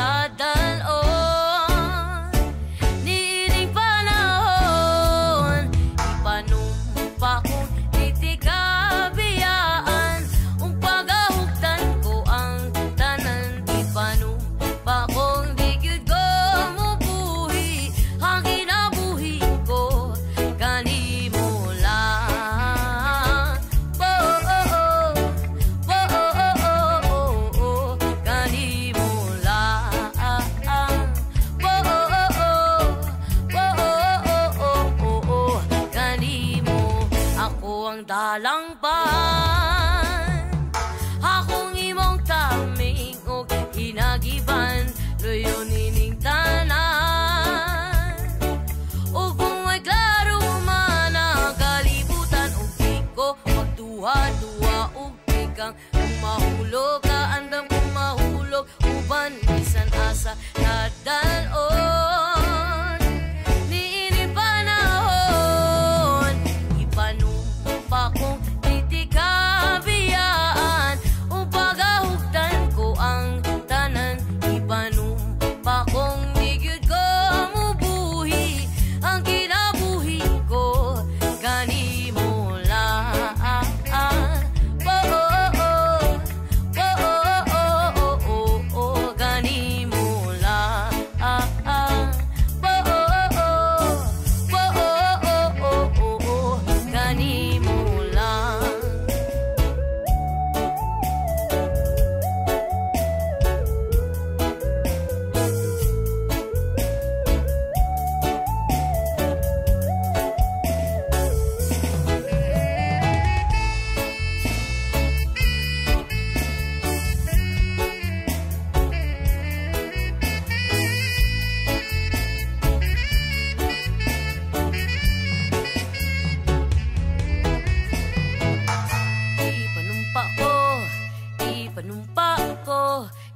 sa dalon. Niining panahon, ipanumpa kong titikabiyaan. Ang pagahugtan ko ang tanan, ipanumpa kong di gyud ko mubuhi. Ang kinabuhi ko kanimo lang. Kanimo lang. Kanimo ako ang dalangpan, akong imong taming og hinagiban, luyo nining tanan. O kung may klaro man ang kalibutan, o di ko magduha-duha og ikang mahulog ka, andam kong mahulog uban bisan asa nadalon. Niini panahon, ipanumpa kong titikabiyaan. O pagahugtan ko ang tanan, ipanumpa kong di gyud ko mubuhi. Ang kinabuhi ko kanimo lang. Kanimo lang. Kanimo lang.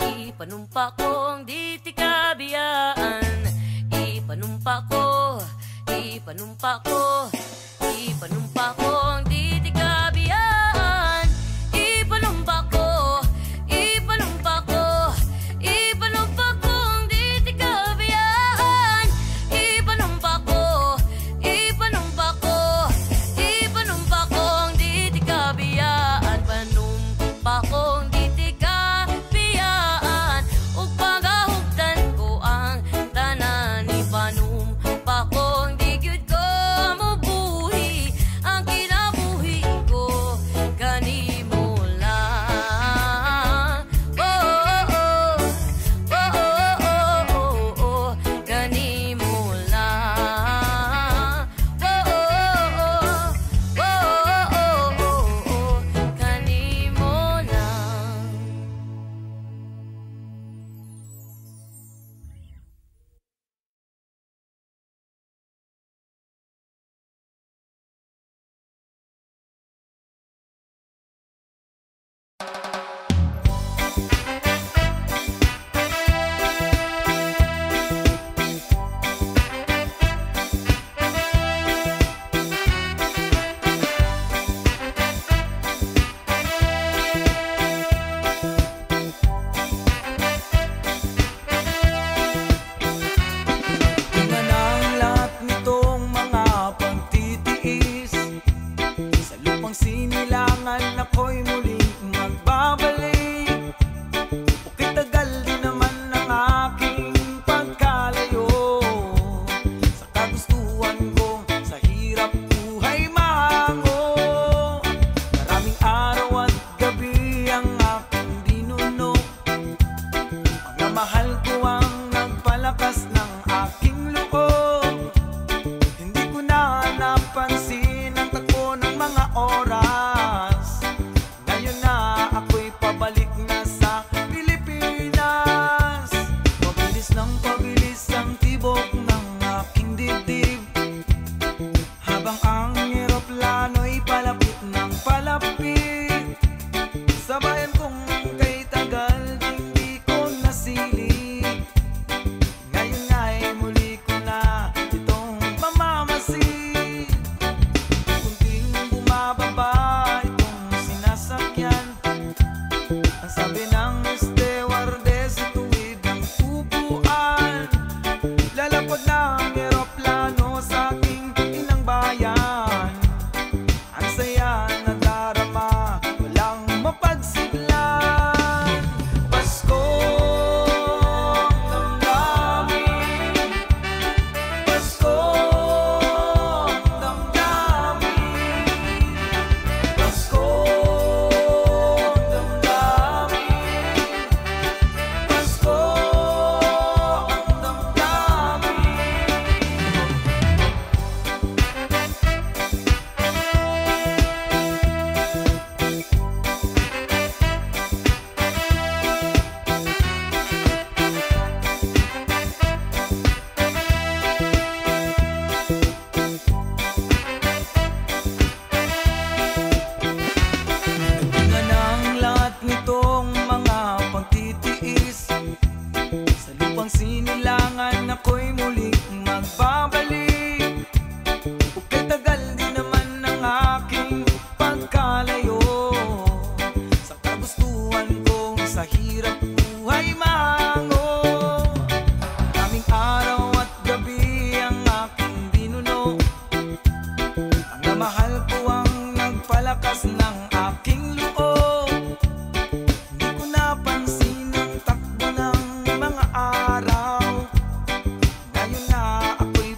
Ipanumpa kong di tikabiyaan. Ipanumpa kong di tikabiyaan. Ipanumpa kong di tikabiyaan. Ipanumpa kong di tikabiyaan. Panumpa kong di tikabiyaan. Ug pagahugtan ko ang tanan, ipanumpa kong di gyud ko mubuhi. upang sinilangan ako'y muling magbabalik. Kay tagal din naman ang aking pagkalayo sa kagustuhan kong sa hirap buhay mango. Kaming araw at gabi ang aking binuno, ang namahal ko ang nagpalakas ng aking loob. Hindi ko napansin ang takbo ng mga araw. Ngayon na ako'y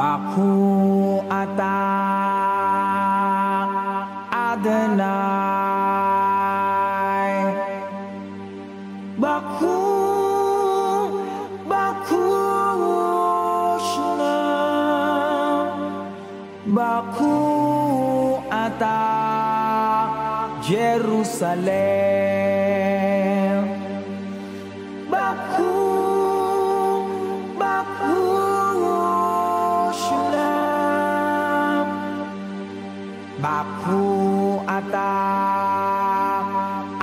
Baku ata Adonai. Baku, Baku Shalom. Baku ata Jerusalem. Baku, Baku Shalom. Baku ata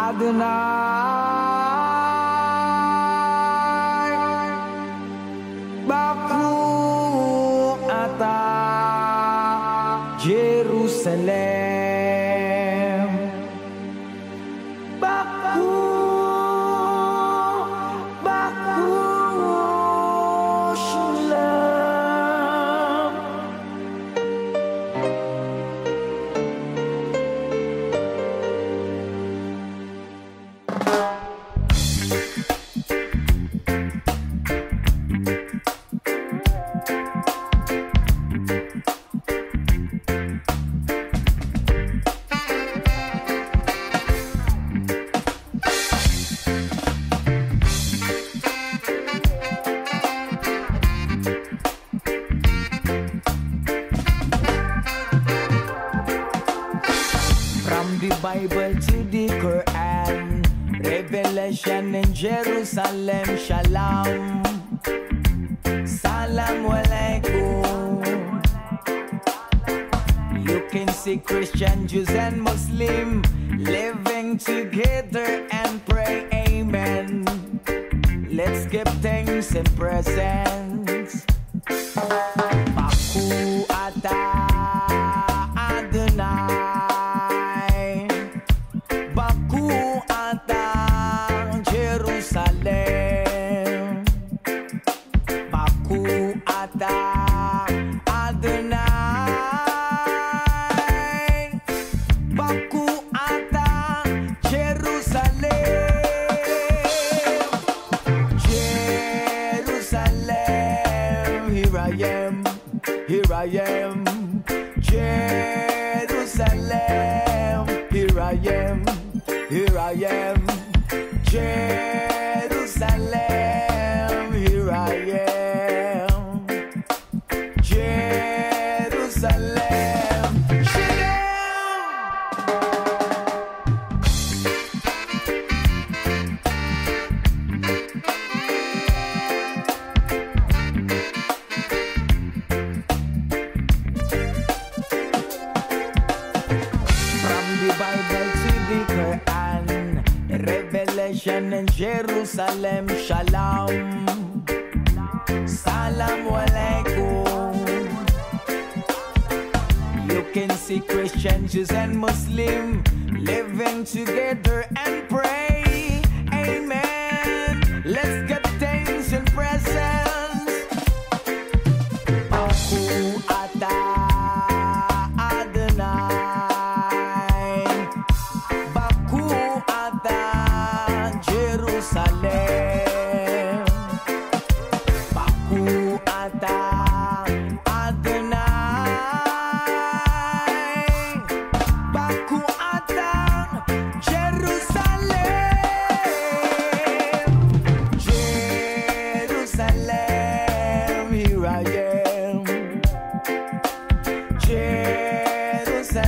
Adonai. Baku ata Jerusalem. Baku, Baku Shalom. From the Bible to the Quran, Revelation in Jerusalem, Shalom, Salam Alaikum. You can see Christian, Jews and Muslim living together and pray amen. Let's give thanks and presents. Baku ata Adonai. Baku ata Jerusalem. Baku ata Adonai. Baku ata Jerusalem. Jerusalem, here I am, here I am. Jerusalem, here I am, here I am. Jerusalem, here I am. Jerusalem, from the Bible to the Quran, Revelation in Jerusalem, Shalom, Salam Alaikum. You can see Christian, Jews and Muslim living together and pray amen. Let's get thanks and presents. Baku ata Adonai. Baku ata Jerusalem. Baku ata Adonai. Baku ata Jerusalem. Jerusalem, here I am. Jerusalem,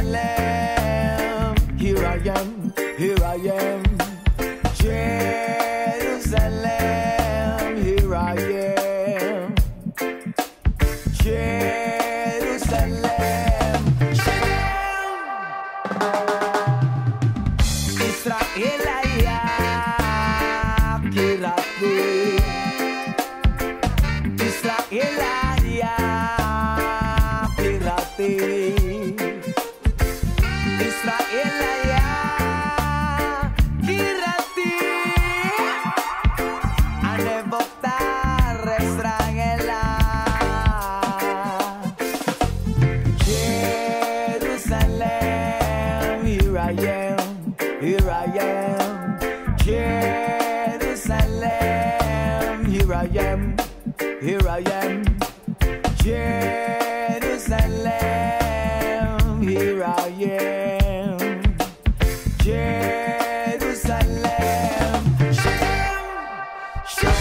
here I am, here I am. Jerusalem, here I am. Jerusalem, Israel ayak kirati. Israel ayak kirati. Israel ayak kirati. Anevoktar Israel. Jerusalem, here I am, here I am. Jerusalem, here I am, here I am. Jerusalem. Yerushalayim, Jerusalem, Shalom, Shalom.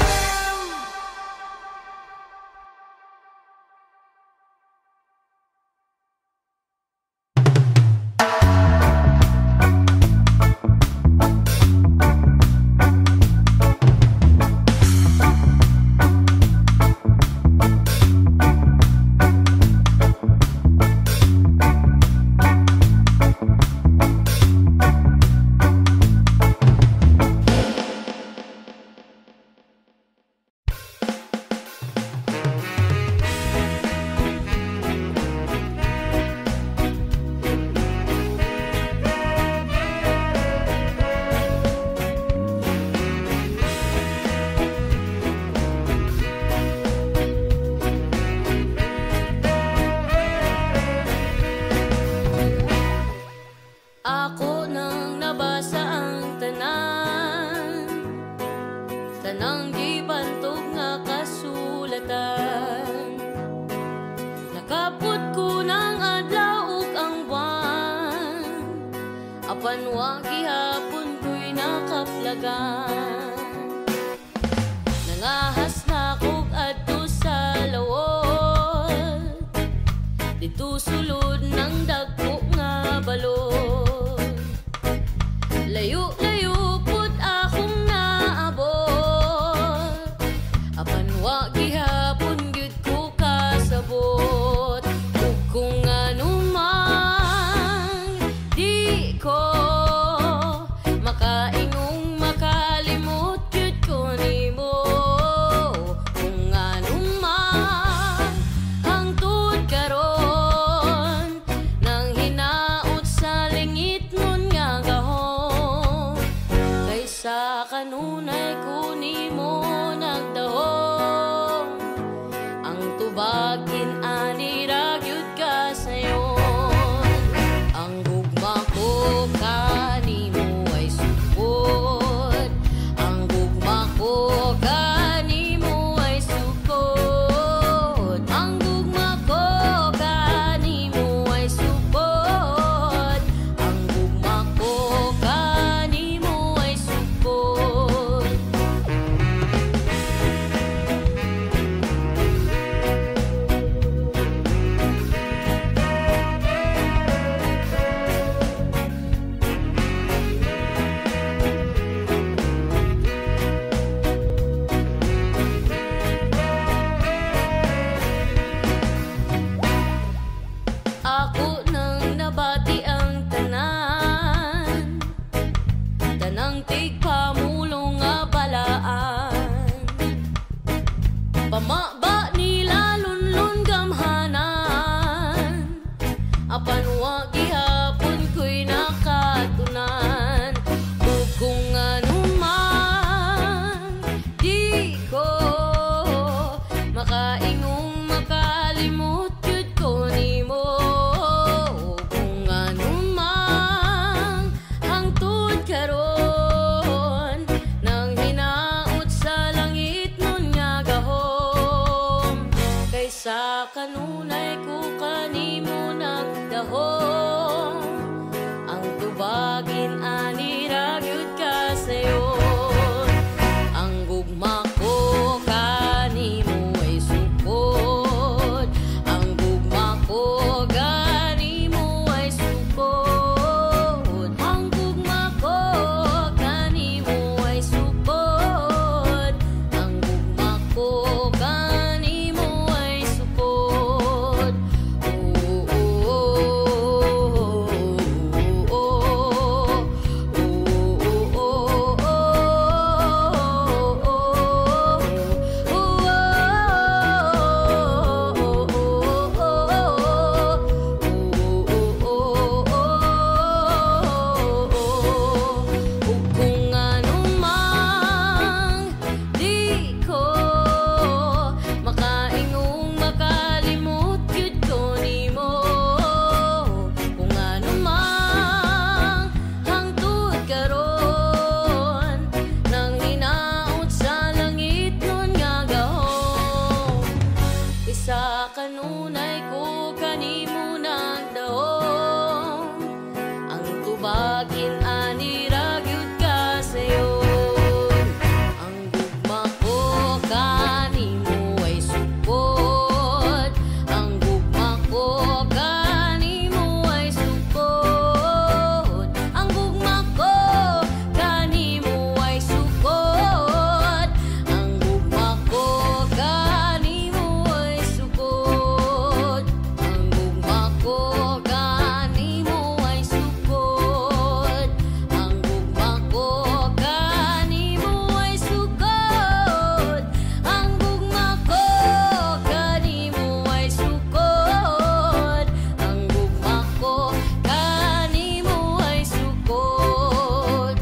Ako nang nabasa ang tanan, tanang di bantog nga kasulatan. Nakaput ko ng adlaw ug ang buwan, apan wa gihapon ko'y nakaplagan. Nangahas na kog adto sa lawod, dito sulod ng dagko nga balod. Layo-layo pud akong naabot, apan wa gihapon gyud ko kasabot. Ug kung anumang di ko makaingong makalimot gyud ko nimo. Kung anumang hangtod karon nang hinaot sa lingit nun nga gahom, kaysa kanunay ko nimo nagdahom. Ang tubagin ani ra gyud ka sayon, ang gugma ko kanimo ay sukod. Ang gugma ko kanimo ay sukod. Ang gugma ko kanimo ay sukod. Ang gugma ko kanimo ay sukod. ginaniragyod ka sayon. Ang gugma ko kanimo ay sukod. Ang gugma ko kanimo ay sukod. Ang gugma ko kanimo ay sukod. Ang gugma ko kanimo ay sukod. Ang gugma ko kanimo ay sukod. Ang gugma ko kanimo ay sukod. Ang gugma ko kanimo ay sukod. Ang gugma ko kanimo ay sukod.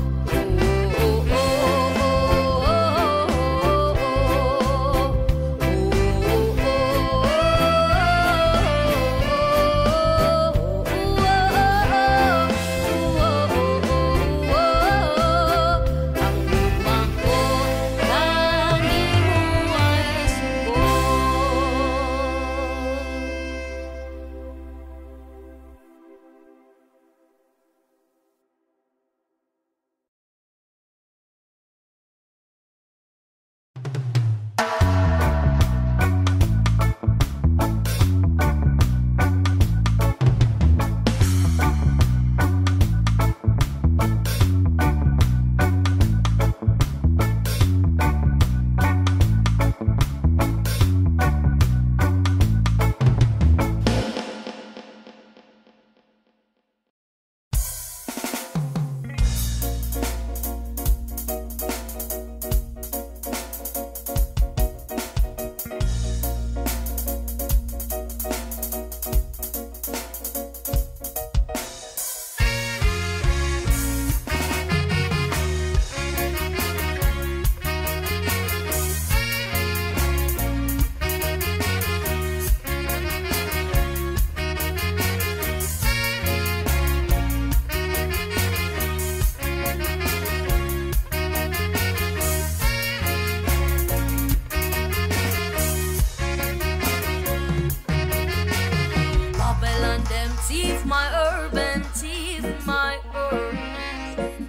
Babylon them thief my urban, thief my urban.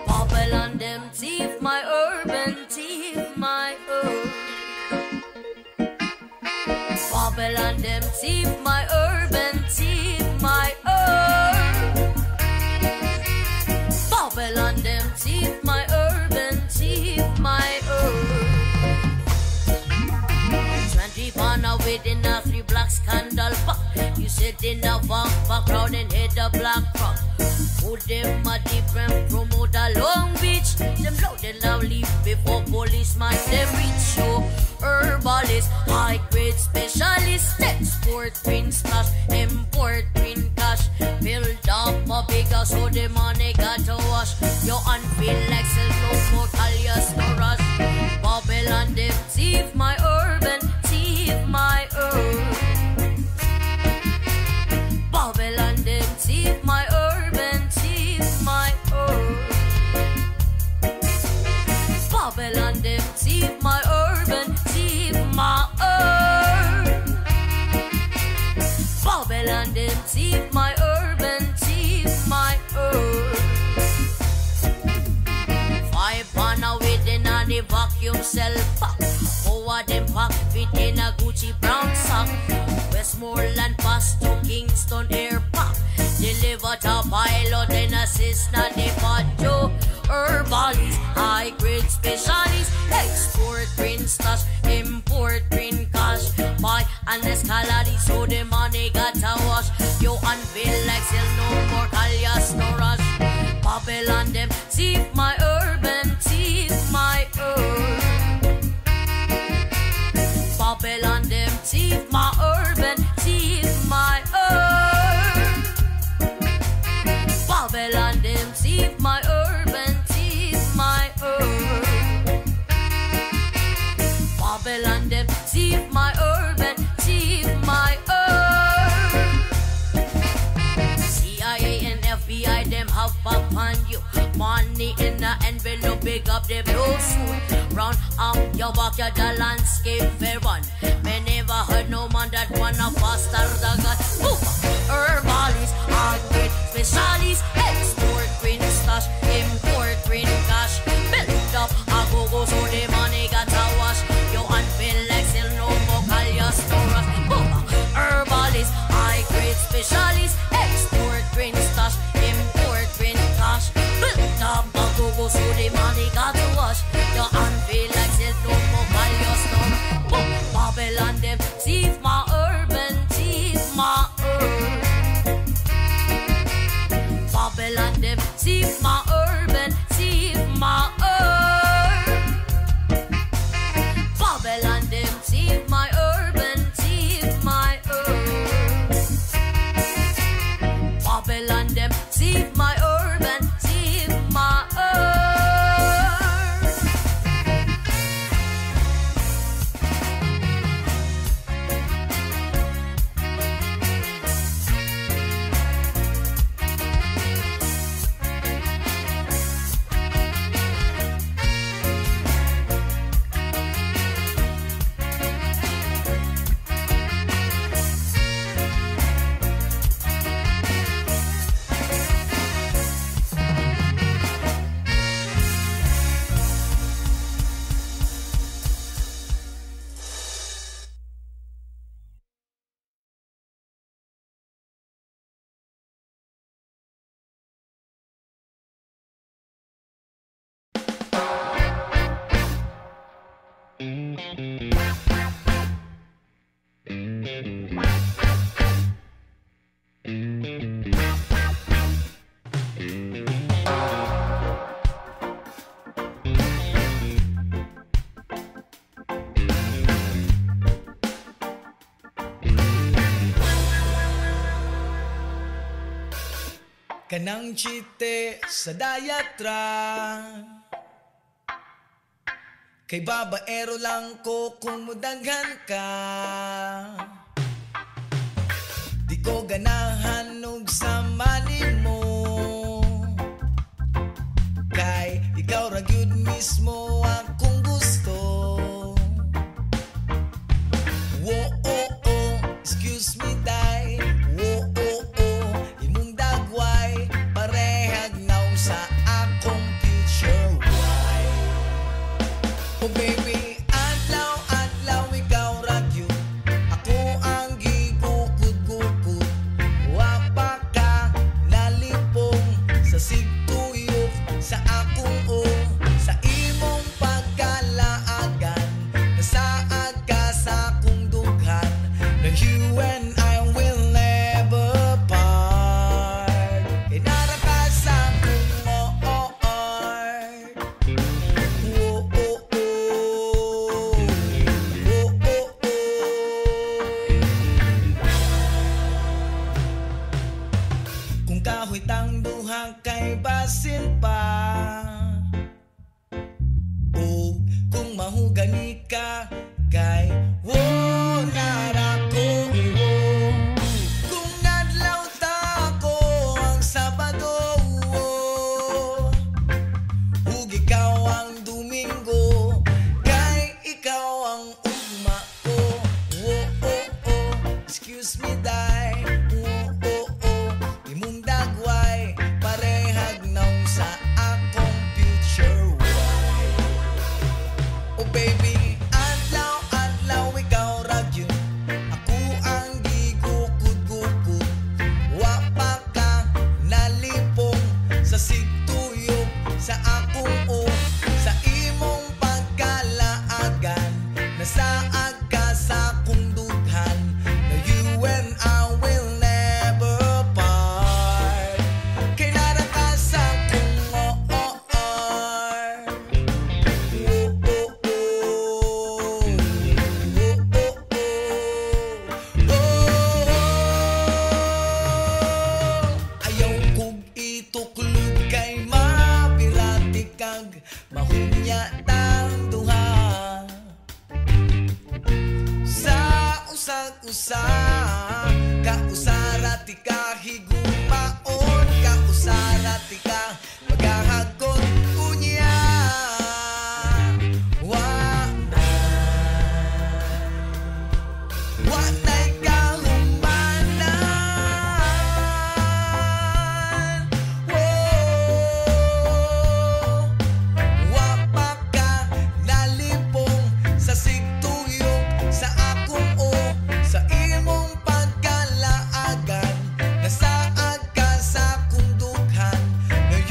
Babylon them thief my urban, thief my urban. Babylon them thief my urban, thief my urban. Babylon them thief my urban, thief my urban. 20 pana within a 3 black scandal pop. You sit in a background and hit the black rock. Who them a different promote a Long Beach. Them loud and now leave before policeman them reach. So herbalist, high grade specialist, export green stash, import green cash. Build up a bigger so the money got to wash. You unfeel like sell no more alias no rush. Babylon them thief my urban, thief my urban. Babylon them thief my urban, thief my urban. Babylon them thief my urban, thief my urban. Babylon them thief my urban, thief my urban. 5 pana within a the vacuum cell pack. Four of them pack within a Gucci brown sack. Westmoreland pass to Kingston Air Park. Deliver to pilot and assist na the pacho. Herbalist, high grade specialist, export green stash, import green cash. Buy and escalade so the money got to wash. You unveil like sell no more alias no rush. Babylon them thief my urban, thief my urban. Babylon them thief my urban, thief my urban. Babylon them thief my urban, thief my urban. Babylon them thief my urban, thief my urban. CIA and FBI them have up on you. Money in the envelope, big up the blue suit. Round up your backyard, the landscape fair one. Me never heard no man that wanna faster the gun. Herbalist, hard grade specialist. Babylon them thief my herb and thief my herb. Babylon them thief my herb and thief my herb. Babylon them thief my herb and thief my herb. Kanang chite sa dayatra, kay babaero lang ko kung mudaghan ka. Di ko ganahan og samanin mo, kay ikaw ra gyud mismo akong gusto. Wo oh oh, excuse me day. Wo oh oh, imong dagway parehag naong sa akong future wife. Oh baby, adlaw-adlaw ikaw ra gyud ako ang gigukod-gukod. Wa pa ka nalipong sa sigtuyok sa akong sa imong pagkalaagan. Nasaad ka sa akong dughan, na you and I will never part. Inara ka sa akong heart. Oh, oh, oh. Oh, oh, oh. Kung kahoy tang duha kay basin pa, o kung mahugani ka kay narako. Kung nadlaw ta ko ang Sabado, ug ikaw ang Domingo, kay ikaw ang ugma ko. Oh, oh, oh, excuse me day. Oh, oh, oh, imong dagway parehag naong sa akong future wife. Oh baby, adlaw-adlaw ikaw ra gyud ako ang gigukod-gukod. Wa pa ka nalipong sa sigtuyok sa akong sa imong pagkalaagan. Nasaad ka sa akong dughan, na you and I will never part. Kay nara ka sa akong heart. Oh, oh, oh. Oh, oh, oh. Ayaw kong ituklog kay mapirati kag mahunya tang duha. Sa usag-usa ka usarati ka higumaon, ka usarati ka magahagod unya. Wanay kahumanan. Whoa. Wa pa ka nalipong sa sigtuyok sa akong sa imong pagkalaagan. Nasaad ka sa akong dughan, na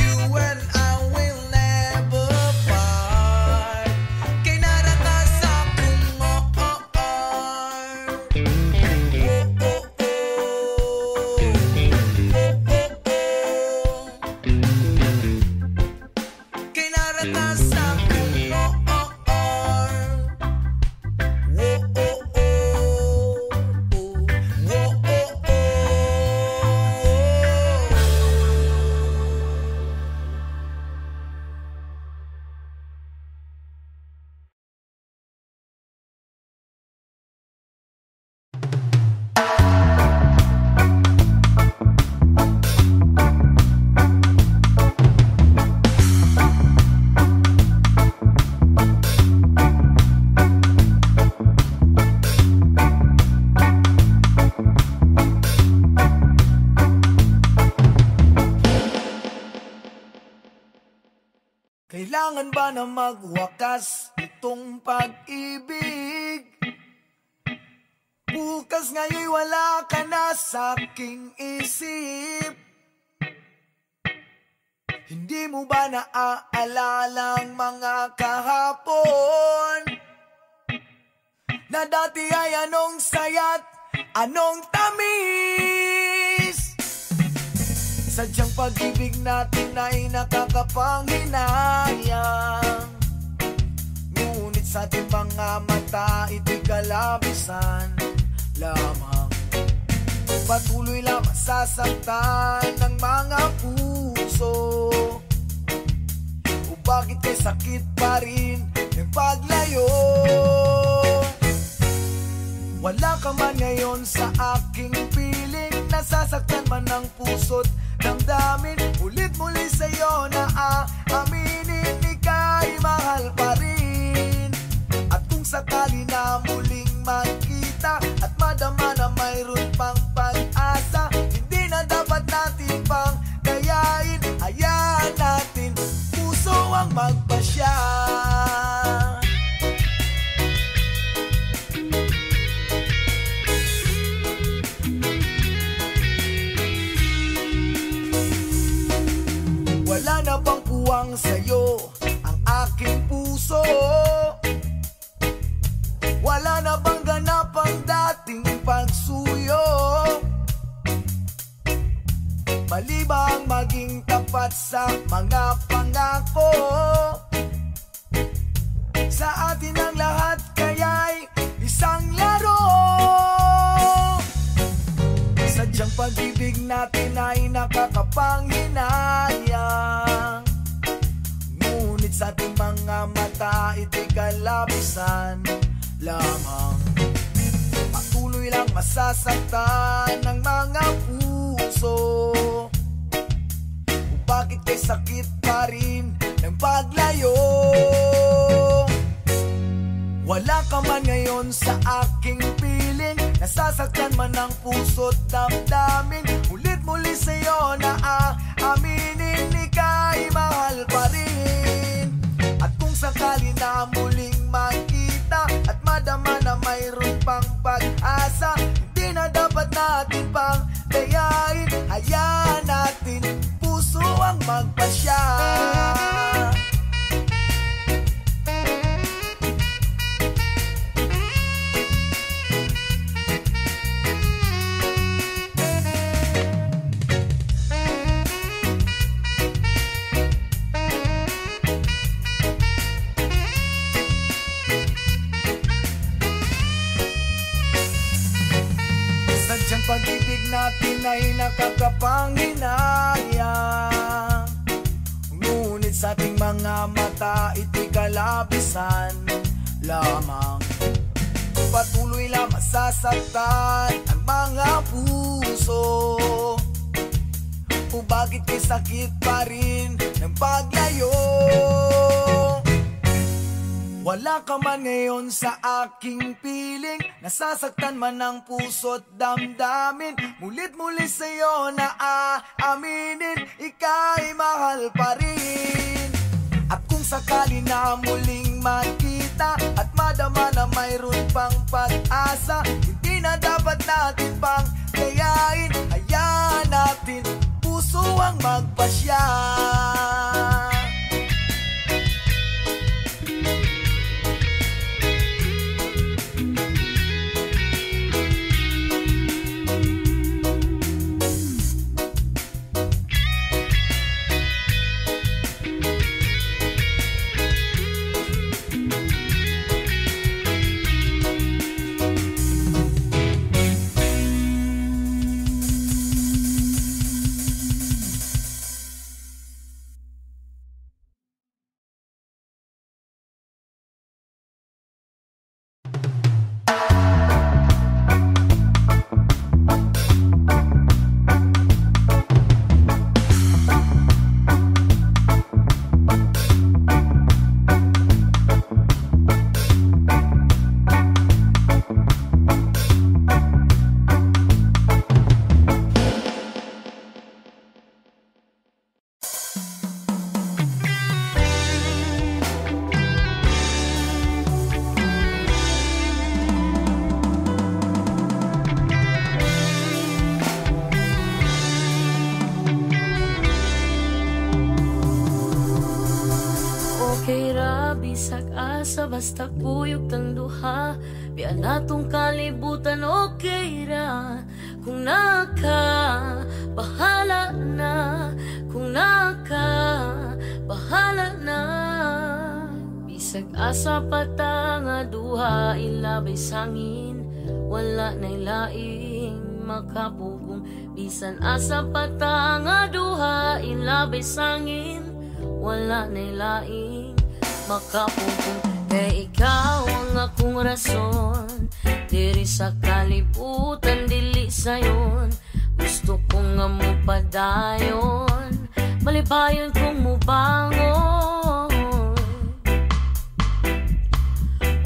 Kailangan ba na magwakas itong pag-ibig? Bukas nga'y wala ka na sa aking isip. Hindi mo ba naaalala ang mga kahapon na dati ay anong saya't anong tamis? Sadyang pag-ibig natin ay nakakapanghinayang, ngunit sa ating mga mata ito'y kalabisan lamang. Patuloy lang masasaktan ng mga puso. O bakit kay sakit pa rin ng paglayo? Wala ka man ngayon sa aking piling, nasasaktan man ng puso't damdamin. Ulit muli sa'yo na aaminin, ika'y mahal pa rin. At kung sakali na muling magkita at madama na mayroon pang pag-asa, hindi na dapat natin pang gayain. Hayaan natin puso ang magpasya. Wala na bang kuwang sa'yo ang aking puso? Wala na bang ganap ang dating pagsuyo? Mali ba ang maging tapat sa mga pangako? Sa atin ang lahat kaya'y isang laro. Sadyang pag-ibig natin ay nakakapanghinayang, ngunit sa ating mga mata ito'y kalabisan lamang. Patuloy lang masasaktan ng mga puso. O bakit kay sakit pa rin ng paglayo? Wala ka man ngayon sa aking piling, nasasaktan man ang puso't damdamin. Ulit muli sa'yo na aaminin, ika'y mahal pa rin. At kung sakali na muling magkita at madama na mayroon pang pag-asa, hindi na dapat natin pang gayain. Hayaan natin puso ang magpasya. Sadyang pag-ibig natin ay nakakapanghinayang, ngunit sa ating mga mata ito'y kalabisan lamang. Patuloy lang masasaktan ang mga puso. O bakit kay sakit pa rin ng paglayo? Wala ka man ngayon sa aking piling, nasasaktan man ang puso't damdamin. Mulit muli sa'yo na aaminin, ika'y mahal pa rin. At kung sakali na muling magkita at madama na mayroon pang pag-asa, hindi na dapat natin pang gayain. Hayaan natin puso ang magpasya. bisag asa basta kuyog kang duha. Biyan natong kalibutan okay ra. Kung naka, bahala na. Kung naka, bahala na. Bisag asa pata nga duha, ilabay sangin, wala na'y laing makapugong. Bisan asa pata nga duha, ilabay sangin, wala na'y laing makapugong. Kay ikaw ang akong rason, diri sa kalibutan, dili sayon. Gusto ko nga mo padayon, malipayon kong mubangon.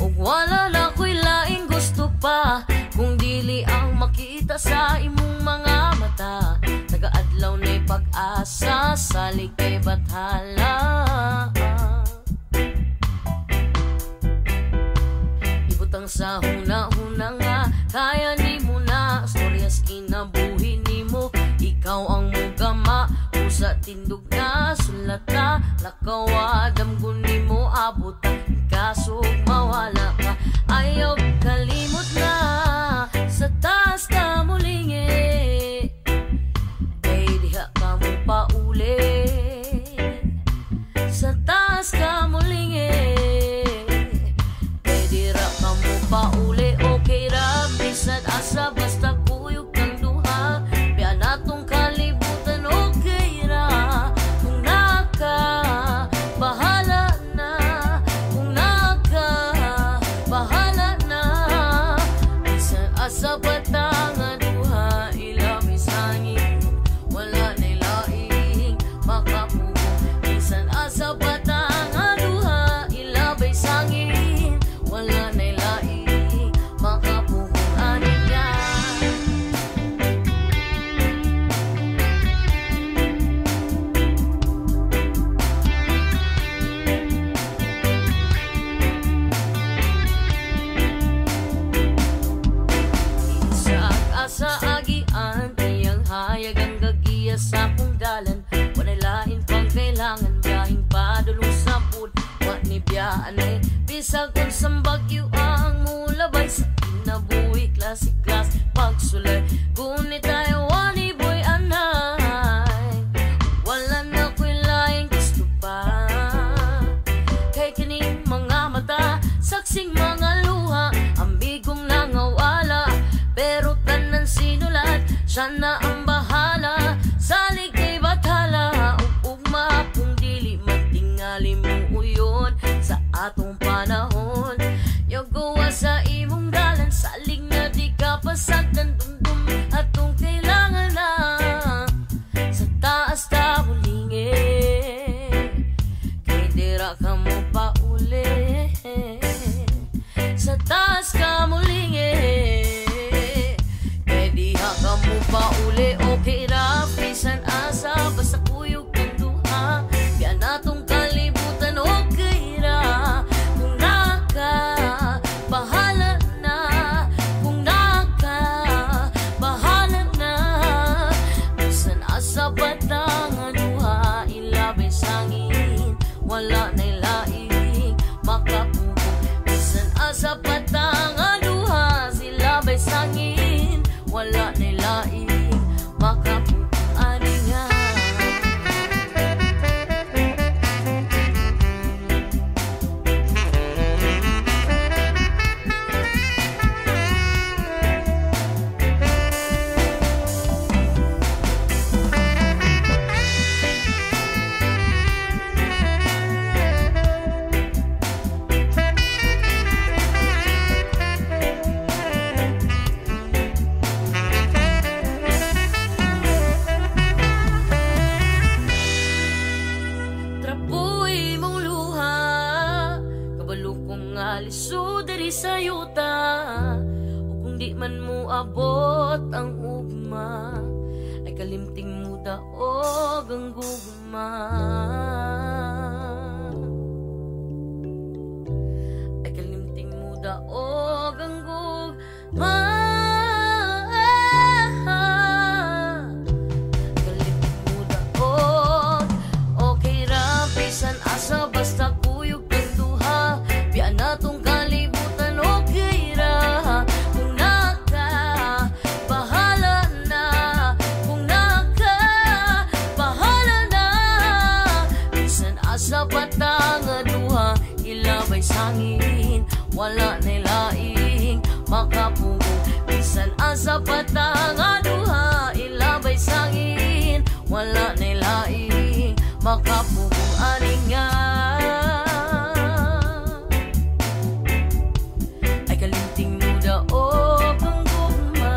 Og wala na ko'y laing gusto pa, kung dili ang makita sa imong mga mata. Taga-adlaw na'y pag-asa, salig kay bathala. Ibutang sa huna-huna nga, kaya ni mo na. Storyas kinabuhi ni mo, ikaw ang mugama. Usa tindog na, sulat na, lakawa. Damgun ni mo, abot kaso mawala ka. Ayaw kalimot na, sa taas ka mulingi. Kay diha ka mo pauli, sa taas ka mulingi. Kay dira ka mo pauli, okay ra. Bisan asa basta kuyog kang duha. Biya natong kalibutan okay ra. Kung naka, bahala na. Kung naka, bahala na. Bisan asa bata nga duha, ilami sangin, wala na'y laing makapugong. Bisan asa bata nga duha, ilabay sangin, wala na'y laing makapugong. Aniya sa agian, tiyang hayag ang gagiya sa kong dalan. Walay lain pang kailangan, biyahing padulong sa bud. Wat ni biyaan ay bisag kung sambagyo ang mulabay. Sa kinabuhi, klase-klas, pagsulay. Gunit tayo, wani boy anay. Wala na ko'y laing gusto pa. Kay kining mga mata, saksing mga luha, ambigong nangawala. Pero tanan sinulat, siya na ang bahala. Salig kay bathala, ugma kung dili magtingali mo uyon. Sa atong panahon, yogawa sa imong dalan. Salig na di ka pasagdan, dumdum atong kailangan na. Sa taas ta hulingi, kay dira ka mo pauli. Sa taas ka mulingi, kamu pauli, okay ra. Bisan asa basta kuyog kang duha. Biya natong kalibutan okay ra. Kung naka, bahala na. Kung naka, bahala na. Bisan asa bata nga duha, ilabay sangin, wala na'y laing makapugong. Bisan asa bata nga duha, silabay sangin, wala na'y laing makapugong. Aniya aliso diri sa yuta. O kung di man mo abot ang ugma, ay kalimting mo daog ang gugma. Ay kalimting mo daog ang gugma. Kalimting mo daog, okay ra. Bisan asa basta kuyog kang duha. wala nilaing makapugong. Bisan asa patang aduha ilabay sangin, wala nilaing makapugong aningan. Ay kalinting muda o panggugma,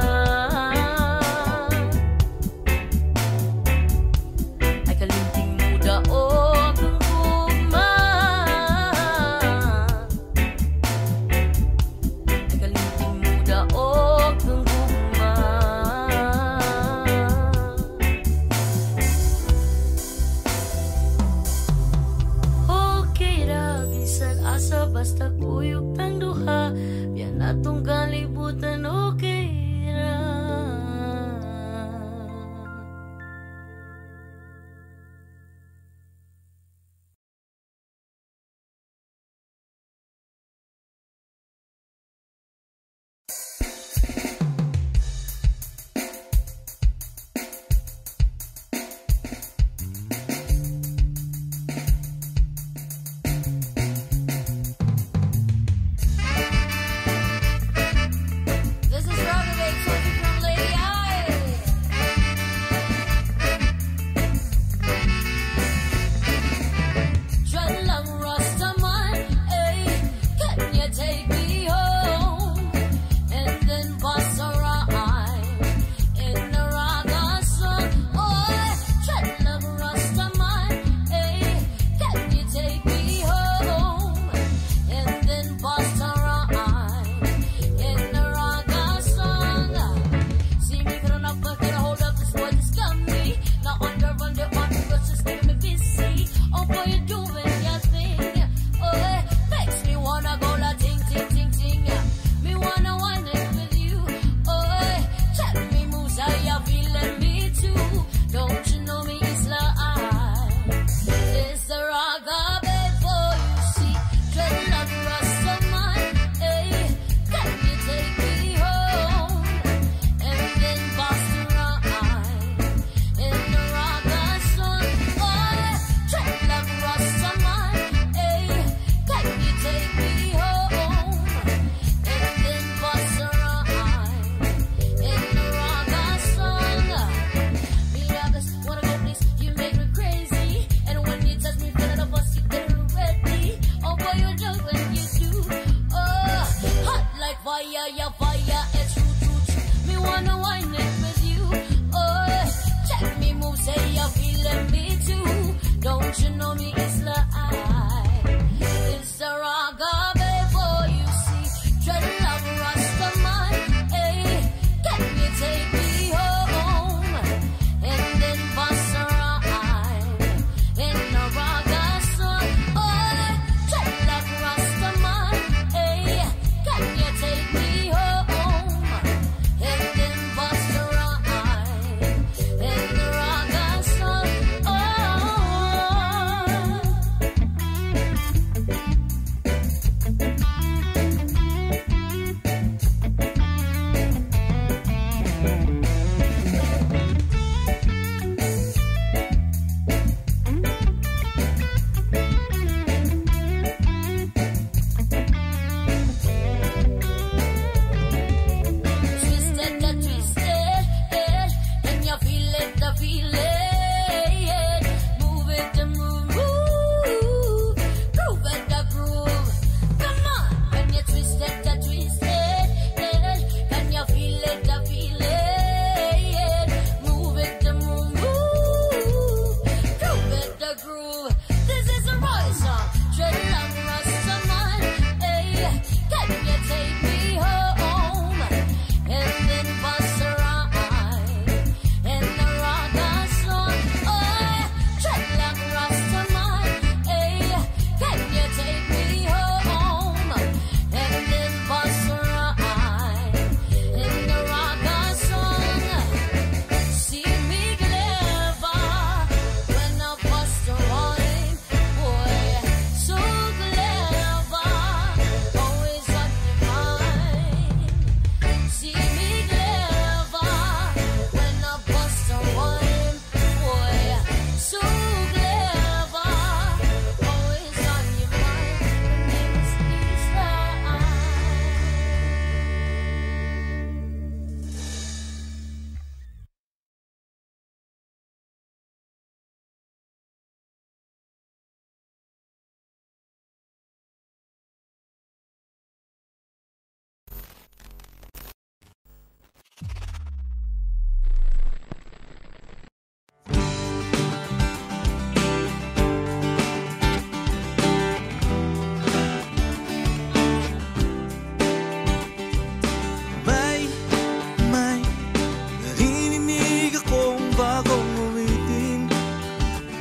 ay kalinting muda o panggugma, ay kalinting muda o panggugma. Okay ra bisan asa basta kuyog tang duha, biyan atong kalibutan okay ra. This is Robbie Babe talking from Lady I. Dreadlock Rastaman, ay, can you take me home? And then bust a rhyme in the raga song. Oh, Dreadlock Rastaman, ay, can you take me home? And then bust a rhyme in the raga song. See me coming up, but get a hold of this boy, just got me. Now under on the rush, just give me busy. Oh boy, you're doing your thing. Oh, it makes me wanna go la ting ting ting ting. Me wanna wind it with you. Oh, check me moves, how you feeling me too. Don't you know me, Isla I. It's the raga babe for you see. Dreadlock Rastaman, ay, can you take me home? And then bust a rhyme in the raga song. Oh, Dreadlock Rastaman, ay, can you take me home? And then bust a rhyme in the raga song. Me just wanna go please, you make me crazy. And when you touch me, feeling the bus, you get ready. Oh boy, you do when you do. Oh, hot like fire, yeah, fire, it's true, true, true. Me wanna wine it with you. Oh, check me move, say you're feeling me too. Don't you know me, Isla I. It's the raga babe for you see. Dreadlock Rastaman, ay, can you take me home? And then bust a rhyme in the raga song. Oh, Dreadlock Rastaman, ay, can you take me home? And then bust a rhyme in the raga song. Oh,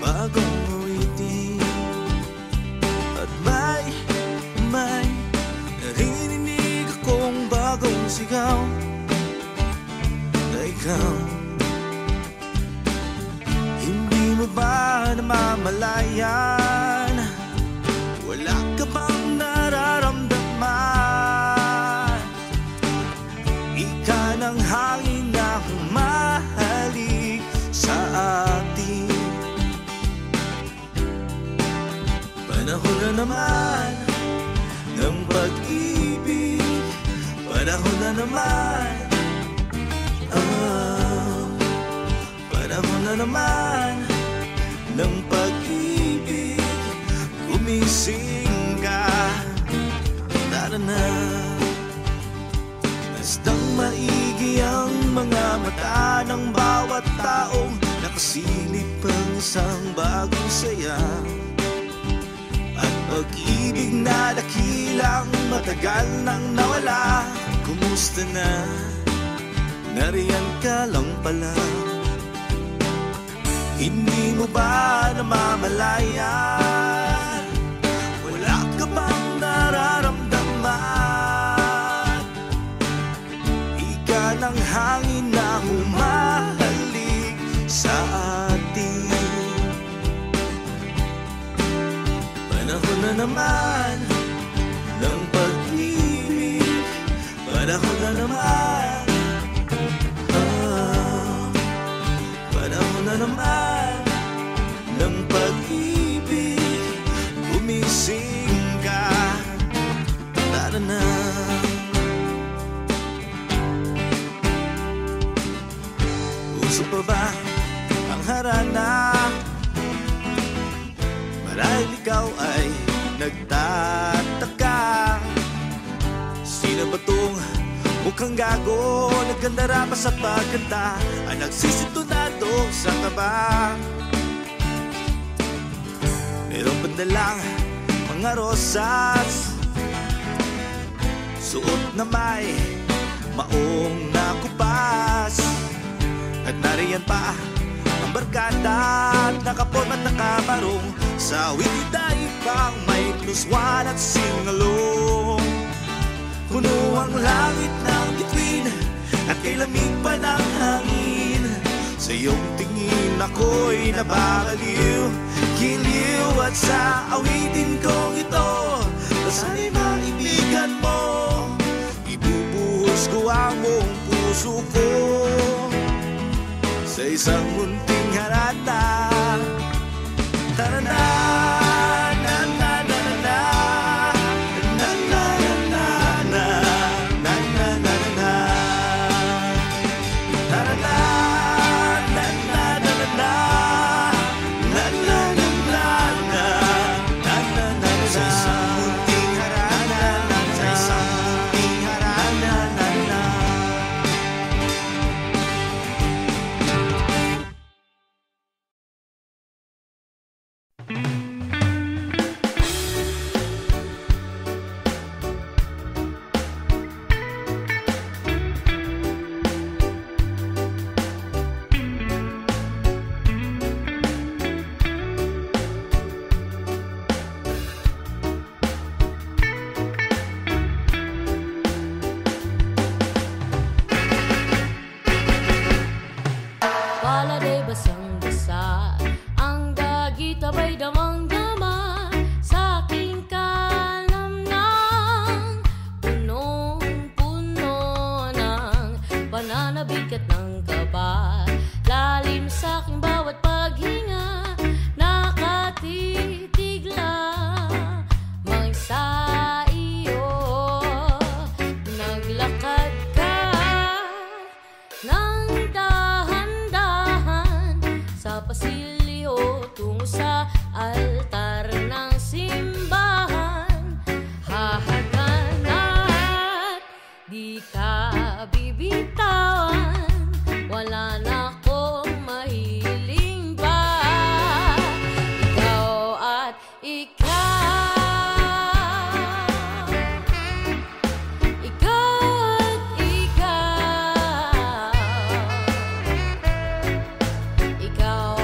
bagong awitin. At may naririnig akong bagong sigaw na ikaw. Hindi mo ba namamalayan? Wala ka bang nararamdaman? Ika ng hangin na humahalik sa atin. Panahon na naman ng pag-ibig. Panahon na naman. Panahon na naman ng pag-ibig. Gumising ka, tara na. Bastang maigi ang mga mata ng bawat taong nakasilip ang isang bagong saya. At pag-ibig na dakilang matagal nang nawala. Kumusta na? Nariyan ka lang pala. Hindi mo ba namamalayan? Wala ka bang nararamdaman? Ika ng hangin na humahalik sa atin. Panahon na naman ng pag-ibig. Panahon na naman. Panahon na naman ng pag-ibig. Gumising ka, tara na. Uso pa ba ang harana? Marahil ikaw ay nagtataka. Sino ba tong mukhang gago, nagkandara pa sa pagkanta, ang nagsisitunado sa kaba? Meron ba nalang mga rosas, suot na may maong nakupas? At nariyan pa ang barkada, nakaporma at nakabarong, sa witay pang may plus one at singalong. Puno ang langit ng bituin at kay lamig pa ng hangin. Sa iyong tingin ako'y nababaliw, giliw. At sa awitin kong ito, sana'y maibigan mo. Ibubuhos ko ang buong puso ko sa isang munting harana. Tara na, na na na na na. Ikaw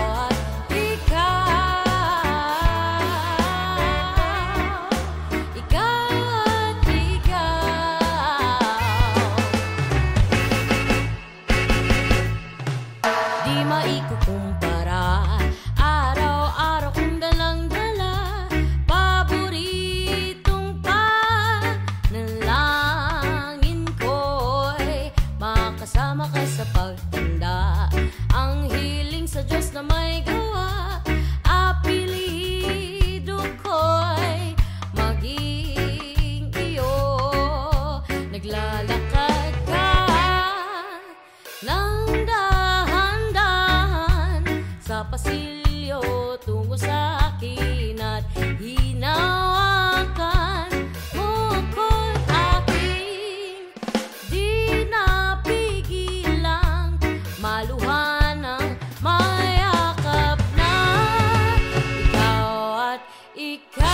kutsilyo tungo sa akin at hinawakan mo ko'y aking di napigilang maluhan ng mayakap na ikaw at ikaw.